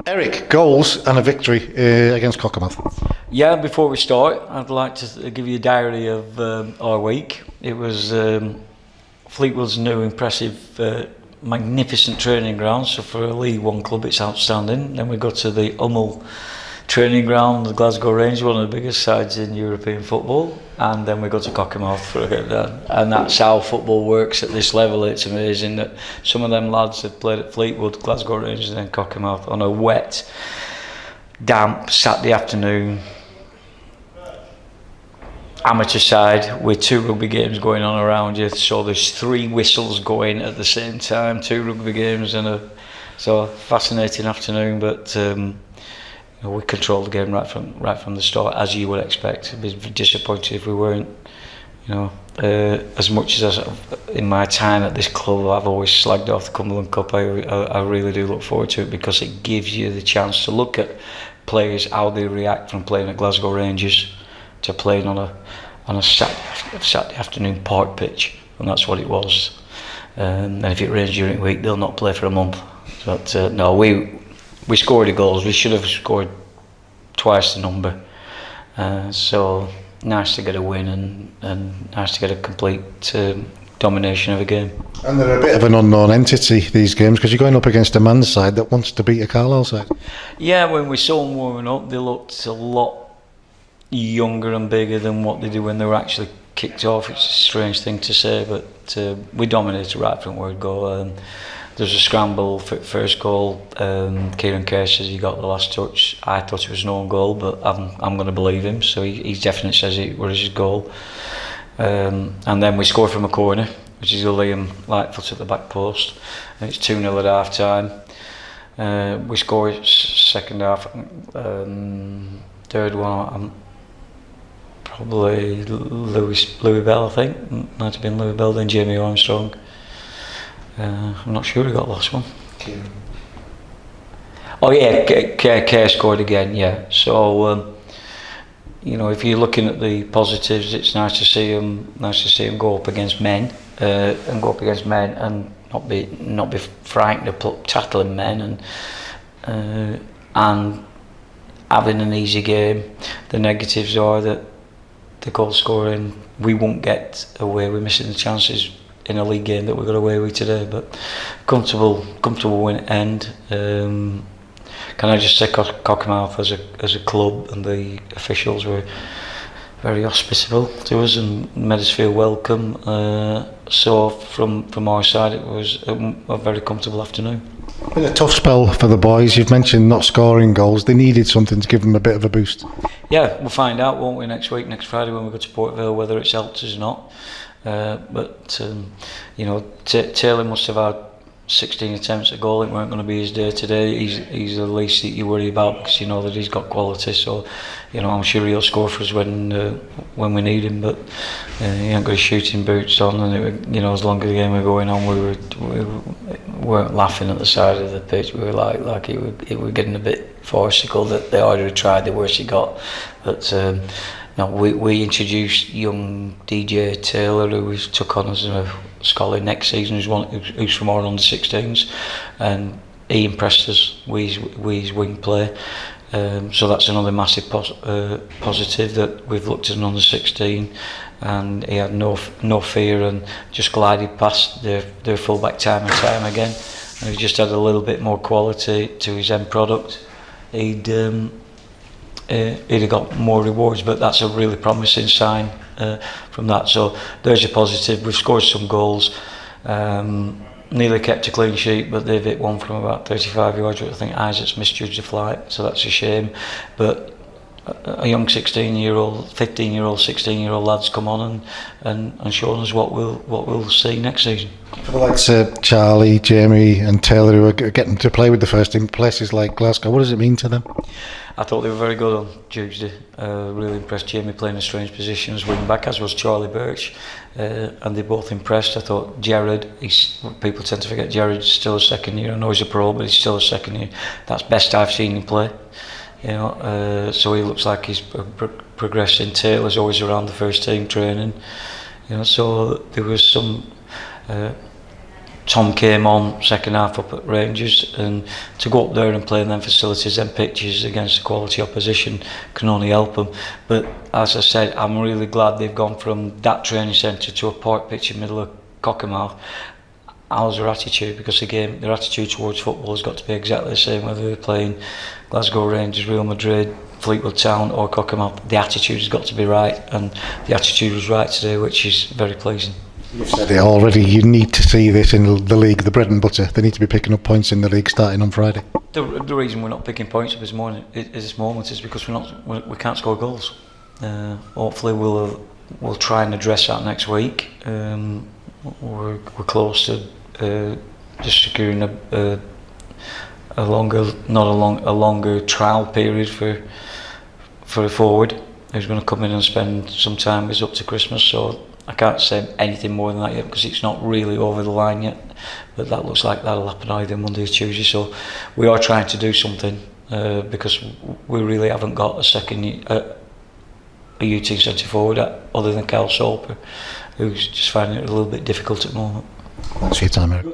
Eric, goals and a victory against Cockermouth. Yeah, before we start, I'd like to give you a diary of our week. It was Fleetwood's new impressive, magnificent training ground. So for a League One club, it's outstanding. Then we go to the Hummel training ground, the Glasgow Rangers, one of the biggest sides in European football. And then we go to Cockermouth for a bit. And that's how football works at this level. It's amazing that some of them lads have played at Fleetwood, Glasgow Rangers and then Cockermouth on a wet, damp Saturday afternoon. Amateur side with 2 rugby games going on around you, so there's 3 whistles going at the same time, 2 rugby games and so fascinating afternoon. But we controlled the game right from the start, as you would expect. It'd be disappointed if we weren't. As much as in my time at this club, I've always slagged off the Cumberland Cup. I really do look forward to it because it gives you the chance to look at players, how they react from playing at Glasgow Rangers to playing on a Saturday afternoon park pitch, and that's what it was. And if it rains during the week, they'll not play for a month. But no, we scored the goals. We should have scored twice the number. So nice to get a win and nice to get a complete domination of a game. And they're a bit of an unknown entity, these games, because you're going up against a man's side that wants to beat a Carlisle side. Yeah, when we saw them warming up, they looked a lot younger and bigger than what they do when they were actually kicked off. It's a strange thing to say, but we dominated right from word go. There's a scramble for first goal. Kieran Kerr says he got the last touch. I thought it was an own goal, but I'm going to believe him. So he definitely says it was his goal. And then we score from a corner, which is a Liam Lightfoot at the back post. And it's 2-0 at half time. We score second half. Third one, probably Louis Bell, I think. Might have been Louis Bell, then Jamie Armstrong. I'm not sure who got the last one. Oh yeah, Kerr scored again. Yeah. So if you're looking at the positives, it's nice to see him go up against men and not be frightened of tackling men and having an easy game. The negatives are that the goal scoring, we won't get away with missing the chances in a league game that we got away with today. But comfortable win end. Can I just say Cockermouth as a club and the officials were very hospitable to us and made us feel welcome. So from our side, it was a very comfortable afternoon. Been a tough spell for the boys. You've mentioned not scoring goals. They needed something to give them a bit of a boost. Yeah, we'll find out, won't we, next Friday when we go to Port Vale, whether it's helped us or not. Taylor must have had 16 attempts at goal. It weren't going to be his day today. He's the least that you worry about because you know that he's got quality. So, I'm sure he'll score for us when we need him. But he ain't got his shooting boots on, and as long as the game was going on, we weren't laughing at the side of the pitch. We were like it were getting a bit farcical. That the harder he tried, the worse he got. But we introduced young DJ Taylor, who we took on as a scholar next season, who's from our under-16s, and he impressed us with his wing play. So that's another massive positive, that we've looked at an under-16 and he had no fear and just glided past their full-back time and time again. And he just had a little bit more quality to his end product. He'd have got more rewards, but that's a really promising sign from that. So there's a positive. We've scored some goals, nearly kept a clean sheet, but they've hit one from about 35 yards. I think Isaac's misjudged the flight, so that's a shame. But a young 16-year-old, 15-year-old, 16-year-old lads come on and shown us what we'll see next season. For the likes of Charlie, Jamie and Taylor, who are getting to play with the first team places like Glasgow, what does it mean to them? I thought they were very good on Tuesday. Really impressed. Jamie playing a strange position as wing back, as was Charlie Birch, and they both impressed. I thought Jared, people tend to forget Jared's still a second year. I know he's a pro, but he's still a second year. That's best I've seen him play. So he looks like he's progressing. Taylor's always around the first team training. So there was some Tom came on second half up at Rangers, and to go up there and play in them facilities and pitches against a quality opposition can only help them. But as I said, I'm really glad they've gone from that training centre to a park pitch in the middle of Cockermouth. How's their attitude? Because again, their attitude towards football has got to be exactly the same whether they're playing Glasgow Rangers, Real Madrid, Fleetwood Town or Cockermouth. The attitude has got to be right, and the attitude was right today, which is very pleasing. You've said it already, you need to see this in the league, the bread and butter. They need to be picking up points in the league starting on Friday. The reason we're not picking points at this moment is because we can't score goals. Hopefully we'll try and address that next week. We're close to just securing a longer trial period for a forward who's going to come in and spend some time. It's up to Christmas, so I can't say anything more than that yet because it's not really over the line yet. But that looks like that'll happen either Monday or Tuesday. So we are trying to do something because we really haven't got a U-team centre forward other than Cal Soper, who's just finding it a little bit difficult at the moment. Thanks for your time, Eric.